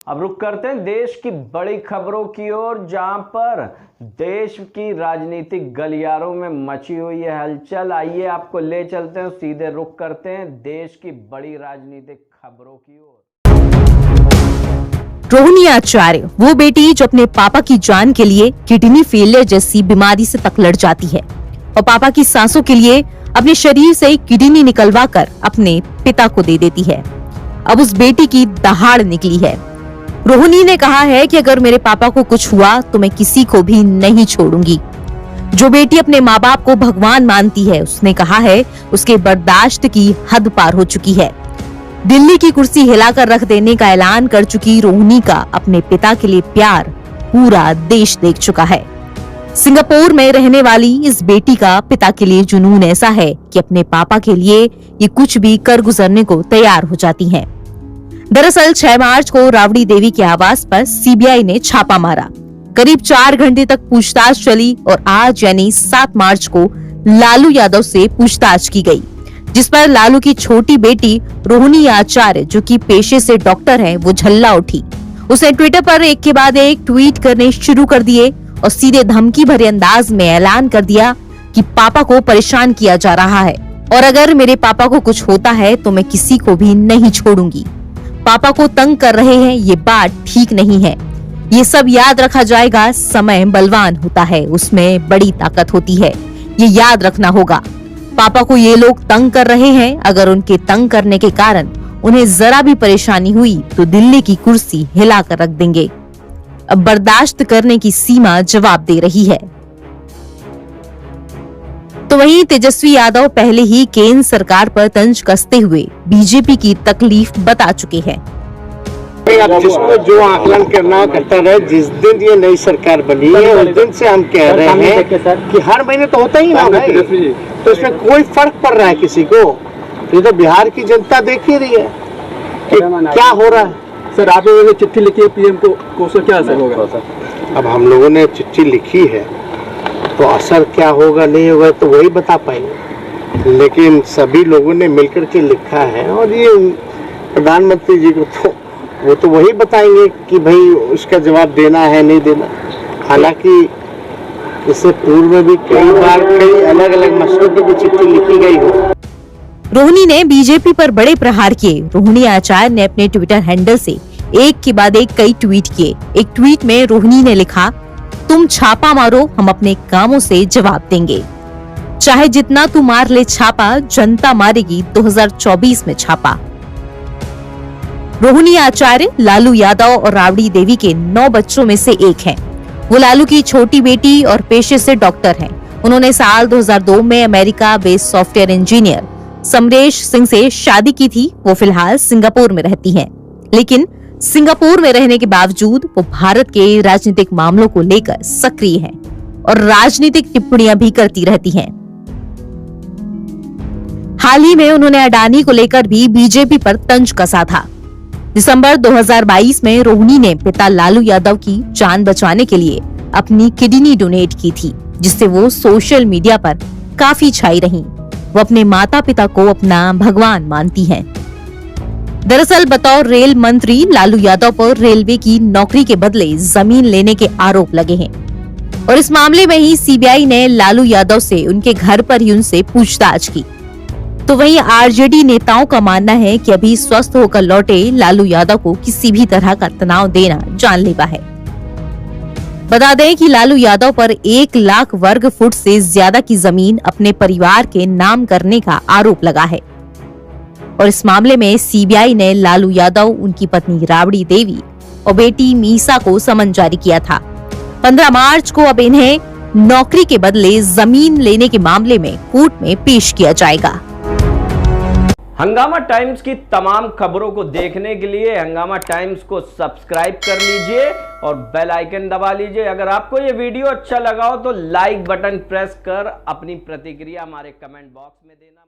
अब रुक करते हैं देश की बड़ी खबरों की ओर, जहां पर देश की राजनीतिक गलियारों में मची हुई है हलचल। आइए आपको ले चलते हैं, सीधे रुक करते हैं देश की बड़ी राजनीतिक खबरों की ओर। रोहिणी आचार्य वो बेटी जो अपने पापा की जान के लिए किडनी फेलियर जैसी बीमारी से तकलड़ जाती है और पापा की सांसों के लिए अपने शरीर से किडनी निकलवाकर अपने पिता को दे देती है। अब उस बेटी की दहाड़ निकली है। रोहिणी ने कहा है कि अगर मेरे पापा को कुछ हुआ तो मैं किसी को भी नहीं छोड़ूंगी। जो बेटी अपने माँ बाप को भगवान मानती है, उसने कहा है उसके बर्दाश्त की हद पार हो चुकी है। दिल्ली की कुर्सी हिलाकर रख देने का ऐलान कर चुकी रोहिणी का अपने पिता के लिए प्यार पूरा देश देख चुका है। सिंगापुर में रहने वाली इस बेटी का पिता के लिए जुनून ऐसा है कि अपने पापा के लिए ये कुछ भी कर गुजरने को तैयार हो जाती हैं। दरअसल 6 मार्च को राबड़ी देवी के आवास पर सीबीआई ने छापा मारा। करीब 4 घंटे तक पूछताछ चली और आज यानी 7 मार्च को लालू यादव से पूछताछ की गई, जिस पर लालू की छोटी बेटी रोहिणी आचार्य, जो कि पेशे से डॉक्टर है, वो झल्ला उठी। उसने ट्विटर पर एक के बाद एक ट्वीट करने शुरू कर दिए और सीधे धमकी भरे अंदाज में ऐलान कर दिया कि पापा को परेशान किया जा रहा है और अगर मेरे पापा को कुछ होता है तो मैं किसी को भी नहीं छोड़ूंगी। पापा को तंग कर रहे हैं, ये बात ठीक नहीं है। ये सब याद रखा जाएगा। समय बलवान होता है, उसमें बड़ी ताकत होती है, ये याद रखना होगा। पापा को ये लोग तंग कर रहे हैं, अगर उनके तंग करने के कारण उन्हें जरा भी परेशानी हुई तो दिल्ली की कुर्सी हिलाकर रख देंगे। अब बर्दाश्त करने की सीमा जवाब दे रही है। तो वहीं तेजस्वी यादव पहले ही केंद्र सरकार पर तंज कसते हुए बीजेपी की तकलीफ बता चुके हैं। अब जिसको जो आकलन करना करता रहे, जिस दिन ये नई सरकार बनी है उस दिन से हम कह रहे हैं कि हर महीने तो होता ही ना भाई, तो इसमें कोई फर्क पड़ रहा है किसी को? ये तो बिहार की जनता देख ही रही है कि क्या हो रहा है। सर, आपने वो चिट्ठी लिखी है पीएम को उसका क्या असर होगा? अब हम लोगों ने चिट्ठी लिखी है तो असर क्या होगा नहीं होगा तो वही बता पाएंगे, लेकिन सभी लोगों ने मिलकर के लिखा है और ये प्रधानमंत्री जी को तो वो तो वही बताएंगे कि भाई उसका जवाब देना है नहीं देना। हालांकि इससे पूर्व में भी कई बार कई अलग अलग मसलों की भी चिट्ठी लिखी गई हो। रोहिणी ने बीजेपी पर बड़े प्रहार किए। रोहिणी आचार्य ने अपने ट्विटर हैंडल से एक के बाद एक कई ट्वीट किए। एक ट्वीट में रोहिणी ने लिखा, तुम छापा मारो, हम अपने कामों से जवाब देंगे। चाहे जितना तू मार ले छापा, जनता मारेगी 2024 में छापा। रोहिणी आचार्य लालू यादव और राबड़ी देवी के 9 बच्चों में से एक हैं। वो लालू की छोटी बेटी और पेशे से डॉक्टर हैं। उन्होंने साल 2002 में America based software engineer Samaresh Singh से शादी की थी। वो फिलहाल सिंगापुर में रहती हैं, लेकिन सिंगापुर में रहने के बावजूद वो भारत के राजनीतिक मामलों को लेकर सक्रिय हैं और राजनीतिक टिप्पणियां भी करती रहती हैं। हाल ही में उन्होंने अडानी को लेकर भी बीजेपी पर तंज कसा था। दिसंबर 2022 में रोहिणी ने पिता लालू यादव की जान बचाने के लिए अपनी किडनी डोनेट की थी, जिससे वो सोशल मीडिया पर काफी छाई रहीं। वो अपने माता पिता को अपना भगवान मानती हैं। दरअसल बतौर रेल मंत्री लालू यादव पर रेलवे की नौकरी के बदले जमीन लेने के आरोप लगे हैं और इस मामले में ही सीबीआई ने लालू यादव से उनके घर पर ही उनसे पूछताछ की। तो वहीं आरजेडी नेताओं का मानना है कि अभी स्वस्थ होकर लौटे लालू यादव को किसी भी तरह का तनाव देना जानलेवा है। बता दें कि लालू यादव पर 1 लाख वर्ग फुट से ज्यादा की जमीन अपने परिवार के नाम करने का आरोप लगा है और इस मामले में सीबीआई ने लालू यादव, उनकी पत्नी राबड़ी देवी और बेटी मीसा को समन जारी किया था। 15 मार्च को अब इन्हें नौकरी के बदले जमीन लेने के मामले में कोर्ट में पेश किया जाएगा। हंगामा टाइम्स की तमाम खबरों को देखने के लिए हंगामा टाइम्स को सब्सक्राइब कर लीजिए और बेल आइकन दबा लीजिए। अगर आपको ये वीडियो अच्छा लगा हो तो लाइक बटन प्रेस कर अपनी प्रतिक्रिया हमारे कमेंट बॉक्स में देना।